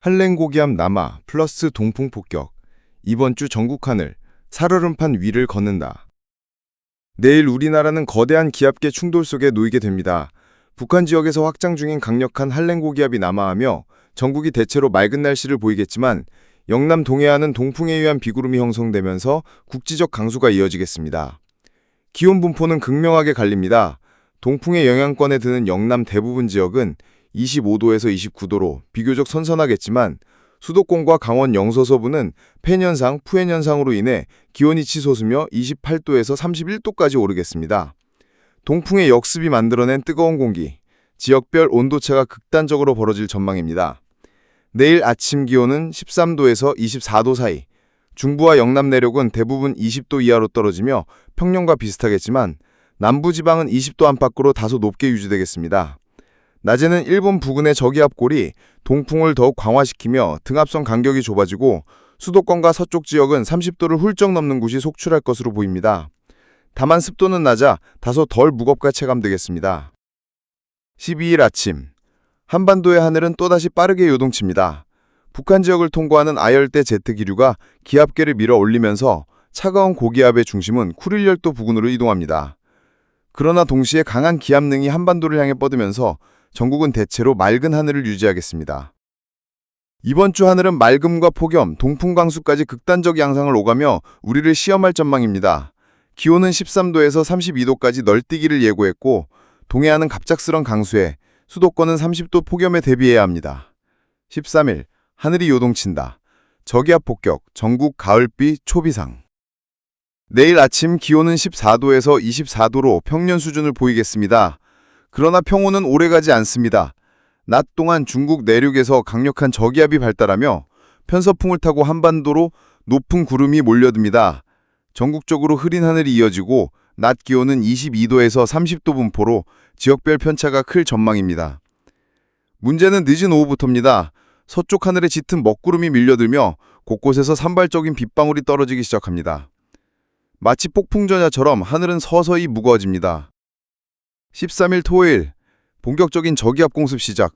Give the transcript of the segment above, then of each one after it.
한랭고기압 남하 플러스 동풍 폭격. 이번 주 전국 하늘 살얼음판 위를 걷는다. 내일 우리나라는 거대한 기압계 충돌 속에 놓이게 됩니다. 북한 지역에서 확장 중인 강력한 한랭고기압이 남하하며 전국이 대체로 맑은 날씨를 보이겠지만 영남 동해안은 동풍에 의한 비구름이 형성되면서 국지적 강수가 이어지겠습니다. 기온 분포는 극명하게 갈립니다. 동풍의 영향권에 드는 영남 대부분 지역은 25도에서 29도로 비교적 선선하겠지만 수도권과 강원 영서서부는 팬현상, 푸현현상으로 인해 기온이 치솟으며 28도에서 31도까지 오르겠습니다. 동풍의 역습이 만들어낸 뜨거운 공기, 지역별 온도차가 극단적으로 벌어질 전망입니다. 내일 아침 기온은 13도에서 24도 사이, 중부와 영남 내륙은 대부분 20도 이하로 떨어지며 평년과 비슷하겠지만 남부지방은 20도 안팎으로 다소 높게 유지되겠습니다. 낮에는 일본 부근의 저기압골이 동풍을 더욱 강화시키며 등압선 간격이 좁아지고 수도권과 서쪽 지역은 30도를 훌쩍 넘는 곳이 속출할 것으로 보입니다. 다만 습도는 낮아 다소 덜 무겁게 체감되겠습니다. 12일 아침, 한반도의 하늘은 또다시 빠르게 요동칩니다. 북한 지역을 통과하는 아열대 제트 기류가 기압계를 밀어 올리면서 차가운 고기압의 중심은 쿠릴열도 부근으로 이동합니다. 그러나 동시에 강한 기압능이 한반도를 향해 뻗으면서 전국은 대체로 맑은 하늘을 유지하겠습니다. 이번 주 하늘은 맑음과 폭염, 동풍 강수까지 극단적 양상을 오가며 우리를 시험할 전망입니다. 기온은 13도에서 32도까지 널뛰기를 예고했고 동해안은 갑작스런 강수에, 수도권은 30도 폭염에 대비해야 합니다. 13일, 하늘이 요동친다. 저기압 폭격, 전국 가을비 초비상. 내일 아침 기온은 14도에서 24도로 평년 수준을 보이겠습니다. 그러나 평온은 오래가지 않습니다. 낮 동안 중국 내륙에서 강력한 저기압이 발달하며 편서풍을 타고 한반도로 높은 구름이 몰려듭니다. 전국적으로 흐린 하늘이 이어지고 낮 기온은 22도에서 30도 분포로 지역별 편차가 클 전망입니다. 문제는 늦은 오후부터입니다. 서쪽 하늘에 짙은 먹구름이 밀려들며 곳곳에서 산발적인 빗방울이 떨어지기 시작합니다. 마치 폭풍전야처럼 하늘은 서서히 무거워집니다. 13일 토요일, 본격적인 저기압 공습 시작.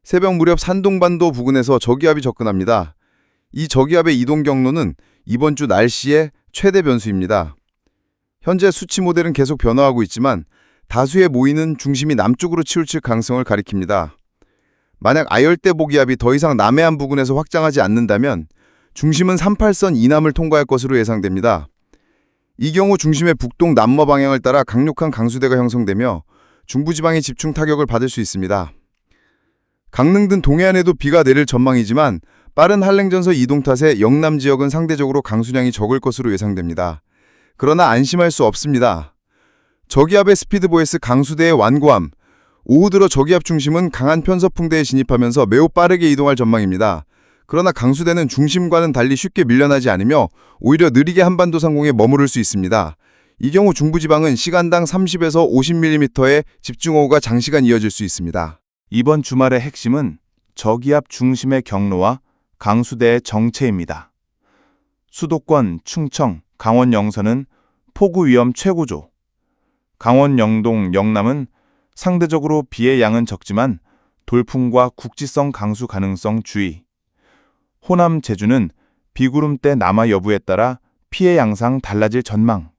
새벽 무렵 산동반도 부근에서 저기압이 접근합니다. 이 저기압의 이동 경로는 이번 주 날씨의 최대 변수입니다. 현재 수치 모델은 계속 변화하고 있지만 다수의 모이는 중심이 남쪽으로 치우칠 가능성을 가리킵니다. 만약 아열대 고기압이 더 이상 남해안 부근에서 확장하지 않는다면 중심은 38선 이남을 통과할 것으로 예상됩니다. 이 경우 중심의 북동 남머 방향을 따라 강력한 강수대가 형성되며 중부지방에 집중 타격을 받을 수 있습니다. 강릉 등 동해안에도 비가 내릴 전망이지만 빠른 한랭전서 이동 탓에 영남 지역은 상대적으로 강수량이 적을 것으로 예상됩니다. 그러나 안심할 수 없습니다. 저기압의 스피드보에스 강수대의 완고함, 오후 들어 저기압 중심은 강한 편서풍대에 진입하면서 매우 빠르게 이동할 전망입니다. 그러나 강수대는 중심과는 달리 쉽게 밀려나지 않으며 오히려 느리게 한반도 상공에 머무를 수 있습니다. 이 경우 중부지방은 시간당 30에서 50mm의 집중호우가 장시간 이어질 수 있습니다. 이번 주말의 핵심은 저기압 중심의 경로와 강수대의 정체입니다. 수도권, 충청, 강원 영서는 폭우 위험 최고조. 강원 영동, 영남은 상대적으로 비의 양은 적지만 돌풍과 국지성 강수 가능성 주의. 호남, 제주는 비구름대 남하 여부에 따라 피해 양상 달라질 전망.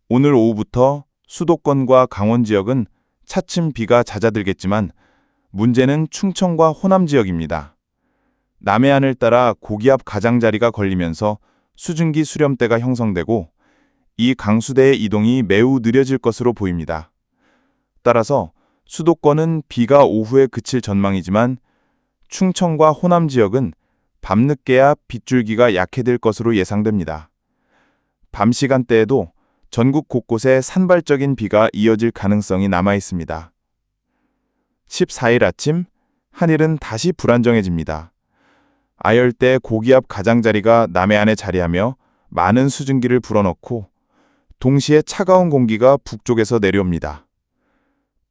오늘 오후부터 수도권과 강원 지역은 차츰 비가 잦아들겠지만 문제는 충청과 호남 지역입니다. 남해안을 따라 고기압 가장자리가 걸리면서 수증기 수렴대가 형성되고 이 강수대의 이동이 매우 느려질 것으로 보입니다. 따라서 수도권은 비가 오후에 그칠 전망이지만 충청과 호남 지역은 밤늦게야 빗줄기가 약해질 것으로 예상됩니다. 밤 시간대에도 전국 곳곳에 산발적인 비가 이어질 가능성이 남아 있습니다. 14일 아침, 하늘은 다시 불안정해집니다. 아열대 고기압 가장자리가 남해안에 자리하며 많은 수증기를 불어넣고 동시에 차가운 공기가 북쪽에서 내려옵니다.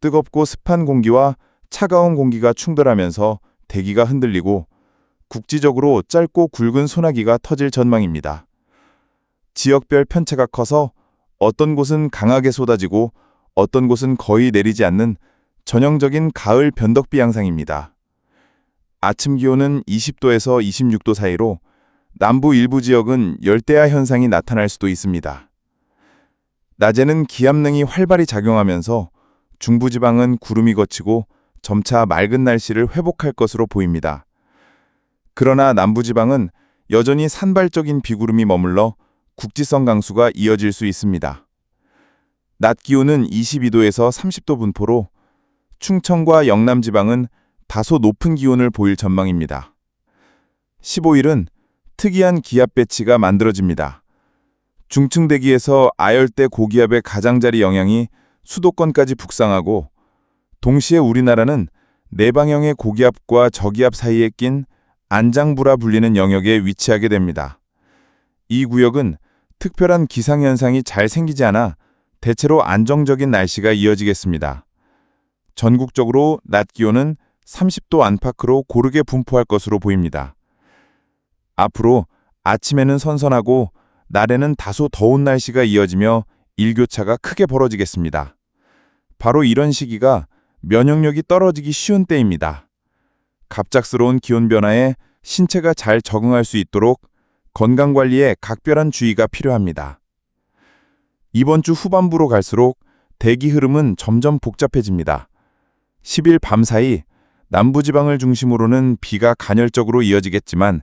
뜨겁고 습한 공기와 차가운 공기가 충돌하면서 대기가 흔들리고 국지적으로 짧고 굵은 소나기가 터질 전망입니다. 지역별 편차가 커서 어떤 곳은 강하게 쏟아지고 어떤 곳은 거의 내리지 않는 전형적인 가을 변덕비 양상입니다. 아침 기온은 20도에서 26도 사이로 남부 일부 지역은 열대야 현상이 나타날 수도 있습니다. 낮에는 기압능이 활발히 작용하면서 중부지방은 구름이 걷히고 점차 맑은 날씨를 회복할 것으로 보입니다. 그러나 남부지방은 여전히 산발적인 비구름이 머물러 국지성 강수가 이어질 수 있습니다. 낮 기온은 22도에서 30도 분포로 충청과 영남지방은 다소 높은 기온을 보일 전망입니다. 15일은 특이한 기압 배치가 만들어집니다. 중층 대기에서 아열대 고기압의 가장자리 영향이 수도권까지 북상하고 동시에 우리나라는 내방형의 고기압과 저기압 사이에 낀 안장부라 불리는 영역에 위치하게 됩니다. 이 구역은 특별한 기상현상이 잘 생기지 않아 대체로 안정적인 날씨가 이어지겠습니다. 전국적으로 낮 기온은 30도 안팎으로 고르게 분포할 것으로 보입니다. 앞으로 아침에는 선선하고 낮에는 다소 더운 날씨가 이어지며 일교차가 크게 벌어지겠습니다. 바로 이런 시기가 면역력이 떨어지기 쉬운 때입니다. 갑작스러운 기온 변화에 신체가 잘 적응할 수 있도록 건강관리에 각별한 주의가 필요합니다. 이번 주 후반부로 갈수록 대기 흐름은 점점 복잡해집니다. 10일 밤 사이 남부지방을 중심으로는 비가 간헐적으로 이어지겠지만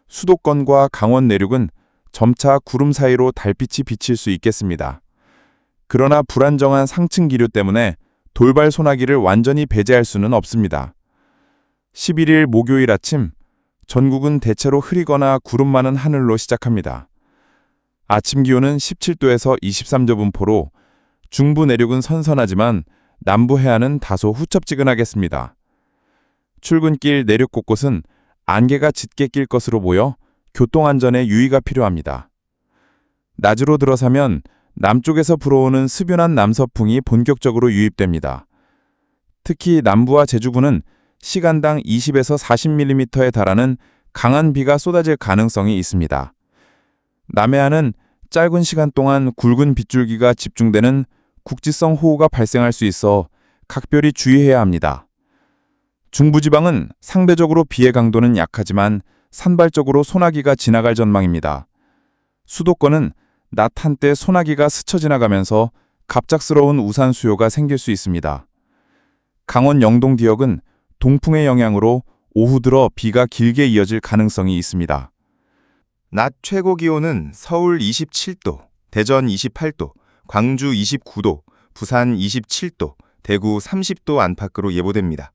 수도권과 강원 내륙은 점차 구름 사이로 달빛이 비칠 수 있겠습니다. 그러나 불안정한 상층 기류 때문에 돌발 소나기를 완전히 배제할 수는 없습니다. 11일 목요일 아침, 전국은 대체로 흐리거나 구름 많은 하늘로 시작합니다. 아침 기온은 17도에서 23도 분포로 중부 내륙은 선선하지만 남부 해안은 다소 후첩지근하겠습니다. 출근길 내륙 곳곳은 안개가 짙게 낄 것으로 보여 교통안전에 유의가 필요합니다. 낮으로 들어서면 남쪽에서 불어오는 스변한 남서풍이 본격적으로 유입됩니다. 특히 남부와 제주군은 시간당 20에서 40mm에 달하는 강한 비가 쏟아질 가능성이 있습니다. 남해안은 짧은 시간 동안 굵은 빗줄기가 집중되는 국지성 호우가 발생할 수 있어 각별히 주의해야 합니다. 중부지방은 상대적으로 비의 강도는 약하지만 산발적으로 소나기가 지나갈 전망입니다. 수도권은 낮 한때 소나기가 스쳐 지나가면서 갑작스러운 우산 수요가 생길 수 있습니다. 강원 영동 지역은 동풍의 영향으로 오후 들어 비가 길게 이어질 가능성이 있습니다. 낮 최고 기온은 서울 27도, 대전 28도, 광주 29도, 부산 27도, 대구 30도 안팎으로 예보됩니다.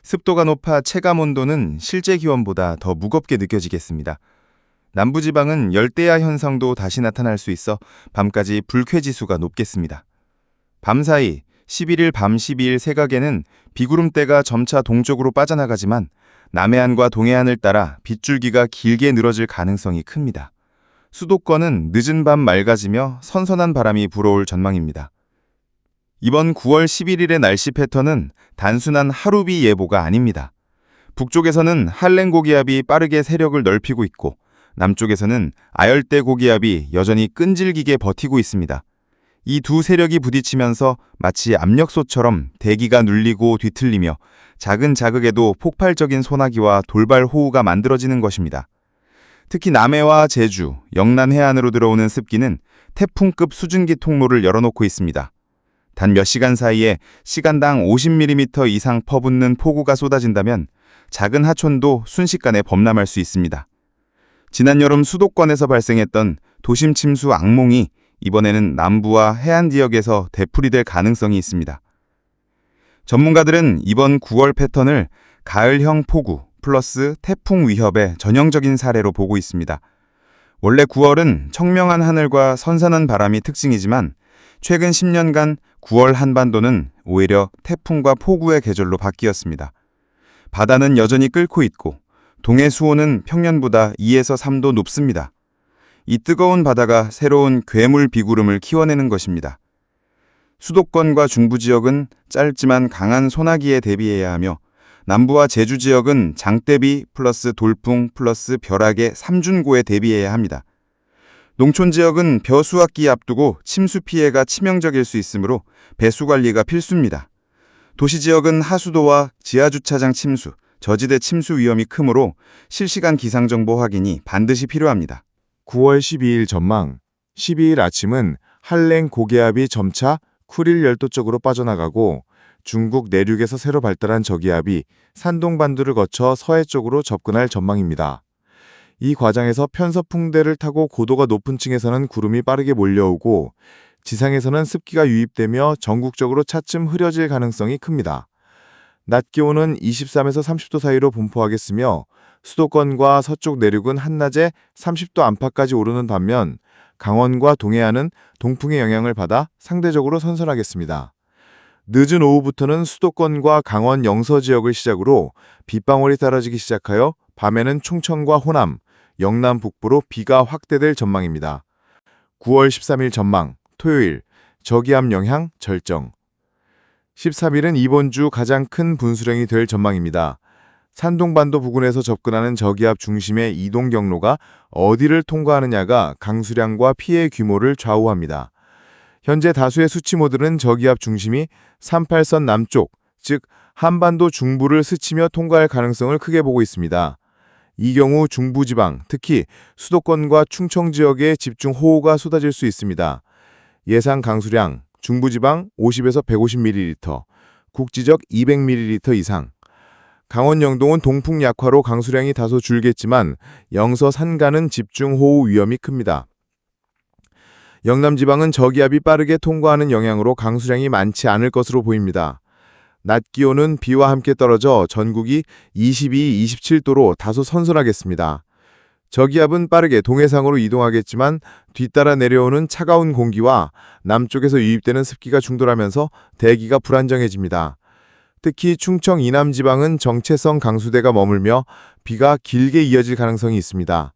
습도가 높아 체감 온도는 실제 기온보다 더 무겁게 느껴지겠습니다. 남부지방은 열대야 현상도 다시 나타날 수 있어 밤까지 불쾌지수가 높겠습니다. 밤사이 11일 밤 12일 새각에는 비구름대가 점차 동쪽으로 빠져나가지만 남해안과 동해안을 따라 빗줄기가 길게 늘어질 가능성이 큽니다. 수도권은 늦은 밤 맑아지며 선선한 바람이 불어올 전망입니다. 이번 9월 11일의 날씨 패턴은 단순한 하루비 예보가 아닙니다. 북쪽에서는 한랭 고기압이 빠르게 세력을 넓히고 있고 남쪽에서는 아열대 고기압이 여전히 끈질기게 버티고 있습니다. 이 두 세력이 부딪히면서 마치 압력솥처럼 대기가 눌리고 뒤틀리며 작은 자극에도 폭발적인 소나기와 돌발 호우가 만들어지는 것입니다. 특히 남해와 제주, 영남 해안으로 들어오는 습기는 태풍급 수증기 통로를 열어놓고 있습니다. 단 몇 시간 사이에 시간당 50mm 이상 퍼붓는 폭우가 쏟아진다면 작은 하천도 순식간에 범람할 수 있습니다. 지난 여름 수도권에서 발생했던 도심 침수 악몽이 이번에는 남부와 해안 지역에서 되풀이될 가능성이 있습니다. 전문가들은 이번 9월 패턴을 가을형 폭우 플러스 태풍 위협의 전형적인 사례로 보고 있습니다. 원래 9월은 청명한 하늘과 선선한 바람이 특징이지만 최근 10년간 9월 한반도는 오히려 태풍과 폭우의 계절로 바뀌었습니다. 바다는 여전히 끓고 있고 동해 수온은 평년보다 2에서 3도 높습니다. 이 뜨거운 바다가 새로운 괴물 비구름을 키워내는 것입니다. 수도권과 중부 지역은 짧지만 강한 소나기에 대비해야 하며 남부와 제주 지역은 장대비 플러스 돌풍 플러스 벼락의 삼준고에 대비해야 합니다. 농촌 지역은 벼수확기 앞두고 침수 피해가 치명적일 수 있으므로 배수 관리가 필수입니다. 도시 지역은 하수도와 지하주차장 침수, 저지대 침수 위험이 크므로 실시간 기상정보 확인이 반드시 필요합니다. 9월 12일 전망. 12일 아침은 한랭 고기압이 점차 쿠릴 열도 쪽으로 빠져나가고 중국 내륙에서 새로 발달한 저기압이 산동반도를 거쳐 서해 쪽으로 접근할 전망입니다. 이 과정에서 편서풍대를 타고 고도가 높은 층에서는 구름이 빠르게 몰려오고 지상에서는 습기가 유입되며 전국적으로 차츰 흐려질 가능성이 큽니다. 낮 기온은 23에서 30도 사이로 분포하겠으며 수도권과 서쪽 내륙은 한낮에 30도 안팎까지 오르는 반면 강원과 동해안은 동풍의 영향을 받아 상대적으로 선선하겠습니다. 늦은 오후부터는 수도권과 강원 영서 지역을 시작으로 빗방울이 떨어지기 시작하여 밤에는 충청과 호남, 영남 북부로 비가 확대될 전망입니다. 9월 13일 전망, 토요일, 저기압 영향 절정. 13일은 이번 주 가장 큰 분수령이 될 전망입니다. 산동반도 부근에서 접근하는 저기압 중심의 이동 경로가 어디를 통과하느냐가 강수량과 피해 규모를 좌우합니다. 현재 다수의 수치모들은 저기압 중심이 38선 남쪽, 즉 한반도 중부를 스치며 통과할 가능성을 크게 보고 있습니다. 이 경우 중부지방, 특히 수도권과 충청 지역에 집중호우가 쏟아질 수 있습니다. 예상 강수량, 중부지방 50에서 150ml, 국지적 200ml 이상. 강원 영동은 동풍 약화로 강수량이 다소 줄겠지만 영서 산간은 집중호우 위험이 큽니다. 영남 지방은 저기압이 빠르게 통과하는 영향으로 강수량이 많지 않을 것으로 보입니다. 낮 기온은 비와 함께 떨어져 전국이 22, 27도로 다소 선선하겠습니다. 저기압은 빠르게 동해상으로 이동하겠지만 뒤따라 내려오는 차가운 공기와 남쪽에서 유입되는 습기가 충돌하면서 대기가 불안정해집니다. 특히 충청 이남 지방은 정체성 강수대가 머물며 비가 길게 이어질 가능성이 있습니다.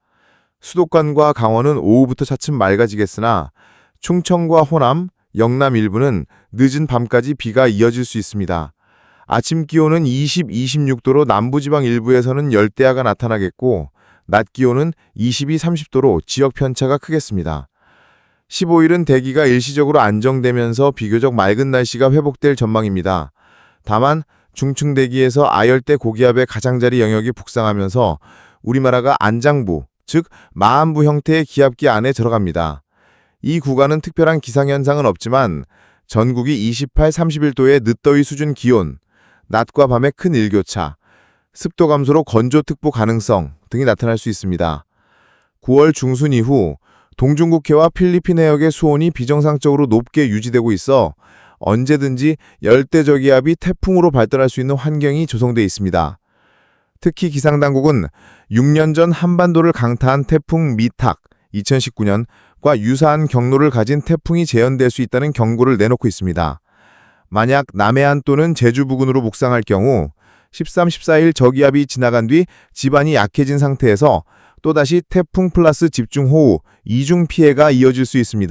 수도권과 강원은 오후부터 차츰 맑아지겠으나 충청과 호남, 영남 일부는 늦은 밤까지 비가 이어질 수 있습니다. 아침 기온은 20, 26도로 남부지방 일부에서는 열대야가 나타나겠고 낮 기온은 22, 30도로 지역 편차가 크겠습니다. 15일은 대기가 일시적으로 안정되면서 비교적 맑은 날씨가 회복될 전망입니다. 다만 중층 대기에서 아열대 고기압의 가장자리 영역이 북상하면서 우리나라가 안장부, 즉 마한부 형태의 기압기 안에 들어갑니다. 이 구간은 특별한 기상현상은 없지만 전국이 28, 31도의 늦더위 수준 기온, 낮과 밤의 큰 일교차, 습도 감소로 건조특보 가능성 등이 나타날 수 있습니다. 9월 중순 이후 동중국해와 필리핀 해역의 수온이 비정상적으로 높게 유지되고 있어 언제든지 열대저기압이 태풍으로 발달할 수 있는 환경이 조성돼 있습니다. 특히 기상당국은 6년 전 한반도를 강타한 태풍 미탁 2019년과 유사한 경로를 가진 태풍이 재현될 수 있다는 경고를 내놓고 있습니다. 만약 남해안 또는 제주 부근으로 북상할 경우 13, 14일 저기압이 지나간 뒤 지반이 약해진 상태에서 또다시 태풍 플러스 집중호우, 이중 피해가 이어질 수 있습니다.